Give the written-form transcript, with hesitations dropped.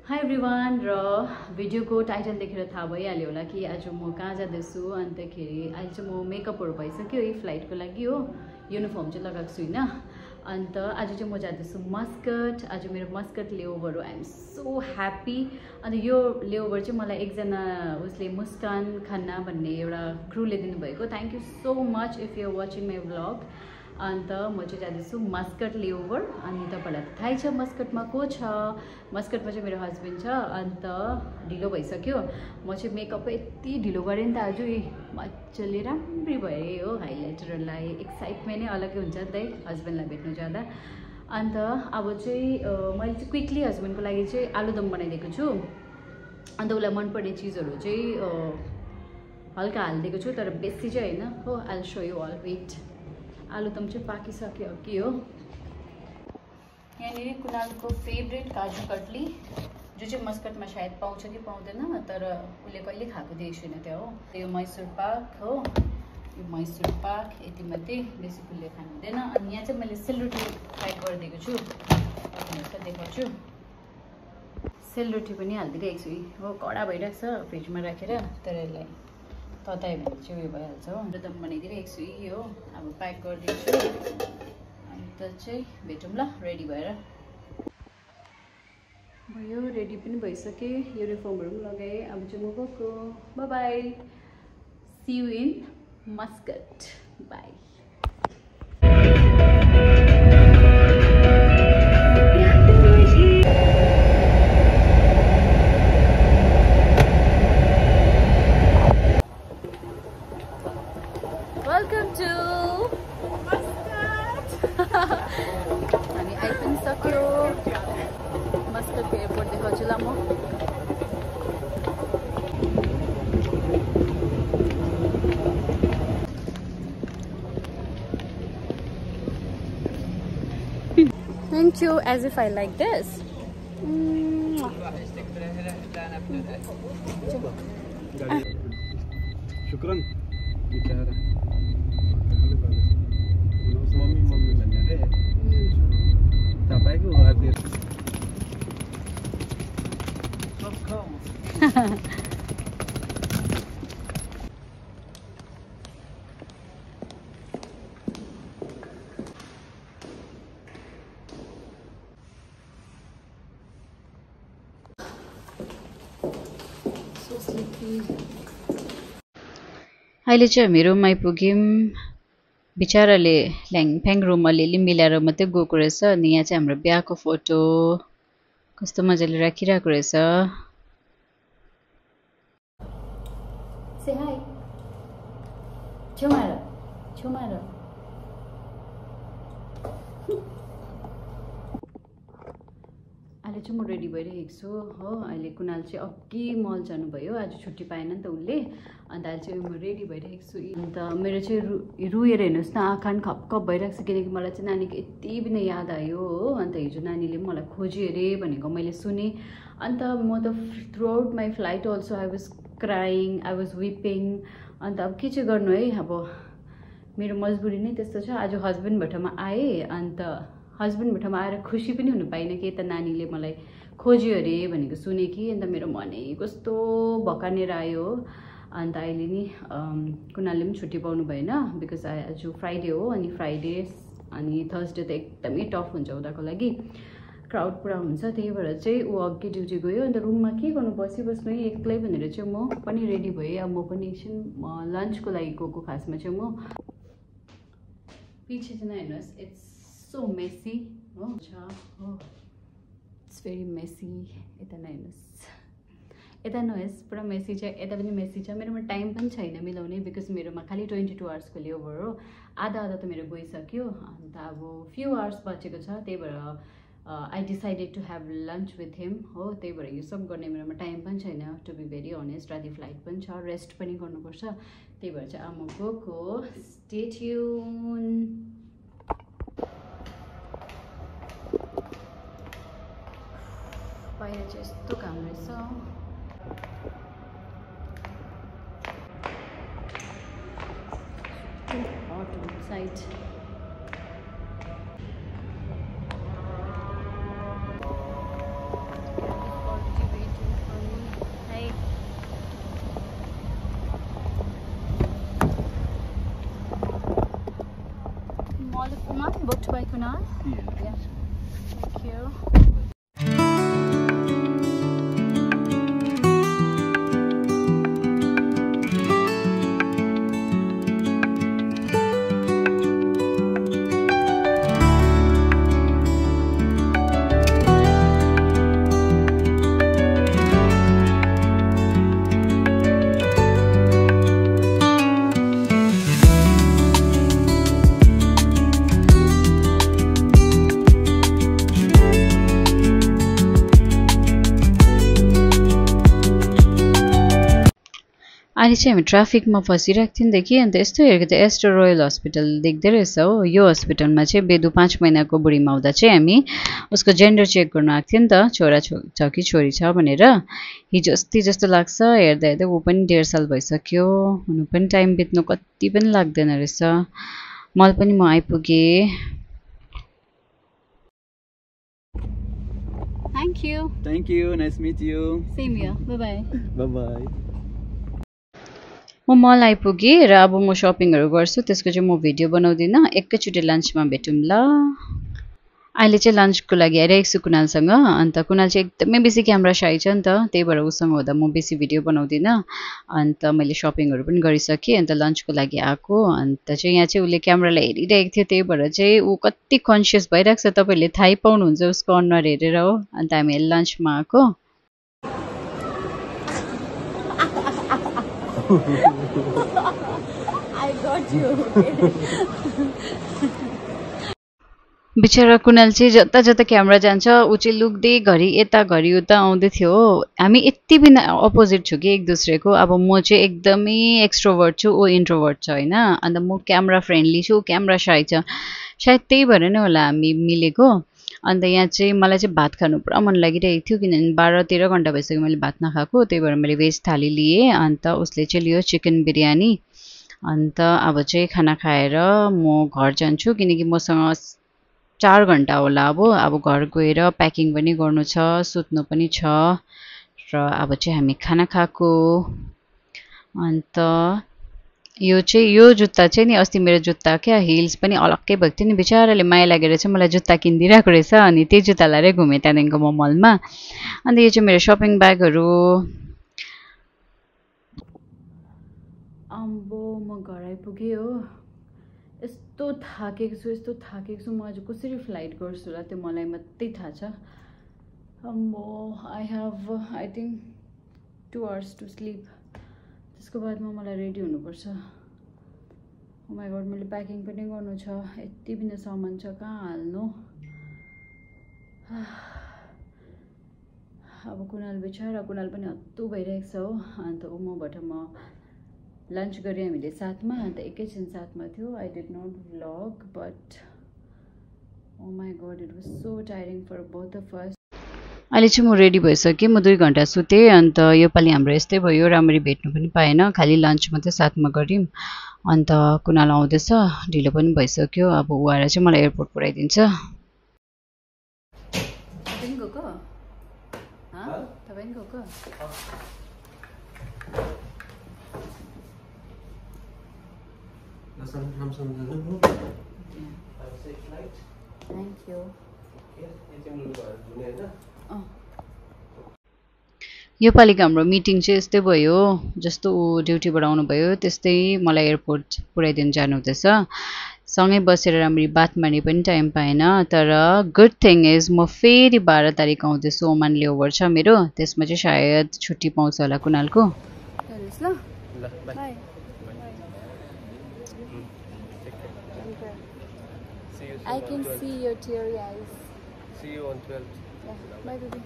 High everyone र भिडियोको title देखेर थाहा भइहाल्यो होला कि आज म कहाँ जाँदैछु। अन्तखेरि अहिले चाहिँ म मेकअपहरू भइसक्यो है फ्लाइटको लागि हो। युनिफर्म चाहिँ लगाएको छुइनँ। अन्त आज चाहिँ म जाँदैछु मस्कट। आज मेरो मस्कट लेओभर हो। I am so happy. अन्त यो लेओभर चाहिँ मलाई एकजना उसले मुस्कान खन्ना भन्ने एउटा क्रुले दिनुभएको। Thank you so much if you are watching my vlog. अन्त म चाहिँ जाँदैछु मस्कट लेओभर। अनि तपाईँलाई थाहै छ मस्कटमा को छ। मस्कटमा चाहिँ मेरो हस्बेन्ड छ। अन्त ढिलो भइसक्यो। म चाहिँ मेकअप यति ढिलो गरेँ नि त आज मजाले राम्रै भएँ हो। हाइलाइटर लगाएँ। एक्साइटमेन्ट नै अलग्गै हुन्छ नि त है हस्बेन्डलाई भेट्नु जाँदा। अन्त अब चाहिँ मैले चाहिँ क्विकली हस्बेन्डको लागि चाहिँ आलुदम बनाइदिएको छु। अन्त उसलाई मनपर्ने चिजहरू चाहिँ हल्का हालिदिएको छु, तर बेसी चाहिँ होइन हो। I will so you all. Wait, आलुदम चाहिँ पाकिसक्यो कि हो। यहाँनिर कुनालको फेभरेट काजु कटली, जो चाहिँ मस्कटमा सायद पाउँछ कि पाउँदैन, तर उसले कहिले खाएको देखेको छैन त्यहाँ हो। यो मैसुर पाक हो। यो मैसुर पाक यति मात्रै, बेसी फुलले खानु हुँदैन। अनि यहाँ चाहिँ मैले सेलरोटी फ्राई गरिदिएको छु। देखाउँछु। सेलरोटी पनि हालिदिइरहेको छु हो। कडा भइरहेको छ फ्रिजमा राखेर, तर यसलाई ततायो भने चाहिँ उयो भइहाल्छ हो। आलुदम बनाइदिइरहेको छु हो। अब प्याक गरिदिन्छु। अन्त चाहिँ भेटौँ ल रेडी भएर। भयो, रेडी पनि भइसकेँ। युनिफर्महरू पनि लगाएँ। अब चाहिँ म गएको। Bye bye, see you in Muscat. Bye. Welcome to Muscat. हामी आइपुग्न सक्यो। मस्कटको एयरपोर्ट देखाउँछु ल म। Thank you, as if I like this. शुक्रन बिचारा मम्मी मम्मी भन्ने रे तपाईँको आज अहिले चाहिँ हामी रुममा आइपुग्यौँ। बिचाराले ल्याङफ्याङ रुम अलिअलि मिलाएर मात्रै गएको रहेछ। अनि यहाँ चाहिँ हाम्रो बिहाको फोटो कस्तो मजाले राखिरहेको रहेछ। अहिले चाहिँ म रेडी भइरहेको छु हो। अहिले कुनाल चाहिँ अघि मल जानुभयो, आज छुट्टी पाएन नि त उसले। अन्त अहिले चाहिँ म रेडी भइरहेको छु। अन्त मेरो चाहिँ रुएर हेर्नुहोस् न, आँखा खपखप भइरहेको छ, किनकि मलाई चाहिँ नानीको यति बिना याद आयो हो। अन्त हिजो नानीले पनि मलाई खोज्यो अरे भनेको मैले सुनेँ। अन्त म त throughout my flight also I was crying, I was weeping. अन्त अब के चाहिँ गर्नु है, अब मेरो मजबुरी नै त्यस्तो छ। आज हस्बेन्ड भएठाउँमा आएँ। अन्त हस्बेन्ड भएठाउँमा आएर खुसी पनि हुनु पाइनँ कि यता नानीले मलाई खोज्यो अरे भनेको सुने कि। अन्त मेरो मनै कस्तो भकानेर आयो हो। अन्त अहिले नि कुनालले पनि छुट्टी पाउनु भएन, बिकज आज फ्राइडे हो। अनि फ्राइडे अनि थर्सडे त एकदमै टफ हुन्छ उनीहरूको लागि, क्राउड पुरा हुन्छ। त्यही भएर चाहिँ ऊ अघि ड्युटी गयो। अन्त रुममा के गर्नु, बसिबस्नु है एक्लै भनेर चाहिँ म पनि रेडी भएँ। अब म पनि एकछिन लन्चको लागि गएको। खासमा चाहिँ म पछि चाहिँ हेर्नुहोस्, इट्स सो मेसी हो। It's very messy. यता नहेर्नुहोस्, यता नहेर्नुहोस्, पुरा मेसी छ। यता पनि मेसी छ। मेरोमा टाइम पनि छैन मिलाउने, बिकज मेरोमा खालि 22 आवर्सको लेओभर हो। आधा आधा त मेरो गइसक्यो। अन्त अब फ्यु आवर्स बचेको छ। त्यही भएर I decided to have lunch with him हो। त्यही भएर यो सब गर्ने मेरोमा टाइम पनि छैन, टु बी भेरी अनेस्ट। राति फ्लाइट पनि छ, रेस्ट पनि गर्नुपर्छ। त्यही भएर चाहिँ म गएको। Stay tune. बाहिर चाहिँ यस्तो काम रहेछ। hot outside. Bye, Kunal. Yeah. Yeah. Thank you. अहिले चाहिँ हामी ट्राफिकमा फसिरहेको थियौँ नि त कि अन्त यस्तो हेरेको त एस्टर रोयल हस्पिटल देख्दै रहेछ हो यो हस्पिटलमा चाहिँ बेदु 5 महिनाको बुढीमा हुँदा चाहिँ हामी उसको जेन्डर चेक गर्न आएको थियो नि त छोरा छ कि छोरी छ भनेर हिजो अस्ति जस्तो लाग्छ हेर्दा हेर्दै ऊ पनि 1.5 साल भइसक्यो हुनु पनि टाइम बित्नु कति पनि लाग्दैन रहेछ मल पनि म आइपुगेँ Thank you. Nice meet you. Same here. Bye bye. Bye. म मल आइपुगेँ र अब म शपिङहरु गर्छु त्यसको चाहिँ म भिडियो बनाउँदिन एकैचोटी लन्चमा भेटौँ ल अहिले चाहिँ लन्चको लागि आइरहेको छु कुनालसँग अन्त कुनाल चाहिँ एकदमै बेसी क्यामेरा शाई छ नि त त्यही भएर उसँग हुँदा म बेसी भिडियो बनाउँदिन अन्त मैले शपिङहरु पनि गरिसकेँ अन्त लन्चको लागि आको अन्त चाहिँ यहाँ चाहिँ उले क्यामेरालाई हेरिरहेको थियो त्यही भएर चाहिँ ऊ कति कन्सियस भइरहेको छ तपाईहरुले थाहै पाउनुहुन्छ उसको अनुहार हेरेर हो अन्त हामी लन्चमा आको I got you. बिचरा कुनाल चाहिँ जता जता क्यामेरा जान्छ ऊ चाहिँ लुक्दै घरि यता घरि उता आउँदै थियो हामी यति बिना अपोजिट छु कि एक दुसरेको अब म चाहिँ एकदमै एक्स्ट्रोभर्ट छु ऊ इन्ट्रोभर्ट छ हैन अन्त म क्यामेरा फ्रेन्डली छु क्यामेरा शाई छ सायद त्यही भएर नै होला हामी मिलेको अन्त यहाँ चाहिँ मलाई चाहिँ भात खानु पुरा मन लागिरहेको थियो किनभने 12-13 घण्टा भइसक्यो मैले भात नखाएको त्यही भएर मैले भेज थाली लिए अन्त उसले चाहिँ लियो चिकन बिरयानी अन्त अब चाहिँ खाना खाएर म घर जान्छु किनकि मसँग 4 घण्टा होला अब घर गएर प्याकिङ पनि गर्नु छ सुत्नु पनि छ र अब चाहिँ हामी खाना खाएको अन्त यो जुत्ता चाहिँ नि अस्ति मेरो जुत्ता क्या हिल्स पनि अलक्कै भएको थियो नि बिचाराले माया लागेर चाहिँ मलाई जुत्ता किनिदिरहेको रहेछ अनि त्यही जुत्ता लाएर घुमे त्यहाँदेखिको म मलमा अन्त यो चाहिँ मेरो शपिङ ब्यागहरु अम्बो म घर आइपुगेँ हो यस्तो थाकेको छु म आज कसरी फ्लाइट गर्छु होला त्यो मलाई मात्रै थाहा छ अम्बो I have I think 2 hours to sleep त्यसको बादमा मलाई रेडी हुनुपर्छ ओ माय गॉड मैले प्याकिङ पनि गर्नु छ यति बिना सामान छ कहाँ हाल्नु अब कुनाल बिचारा कुनाल पनि हत्तु भइरहेको छ हो अन्त मबाट म लन्च गरे हामीले साथमा अन्त एकैछिन साथमा थियो I did not vlog but oh my god it was so tiring for both of us अहिले चाहिँ म रेडी भइसकेँ म 2 घण्टा सुते अन्त यो पालि हाम्रो यस्तै भयो राम्ररी भेट्नु पनि पाएन खाली लन्च मात्रै साथमा गर्यौं अन्त कुनाल आउँदैछ ढिलो पनि भइसक्यो अब उ आएर चाहिँ मलाई एयरपोर्ट पुर्याइदिन्छ Thank you. यो पालिको हाम्रो मिटिङ चाहिँ यस्तै भयो जस्तो उ ड्युटीबाट आउनु भयो त्यस्तै मलाई एयरपोर्ट पुर्याइदिन जानु हुँदैछ सँगै बसेर राम्ररी बात मार्ने पनि टाइम पाएन तर गुड थिङ इज म फेरि 12 तारिक आउँदैछु ओमान लेओभर छ मेरो त्यसमा चाहिँ सायद छुट्टी पाउँछ होला कुनालको I can see your teary eyes. See you on 12th. Yeah. Bye, baby.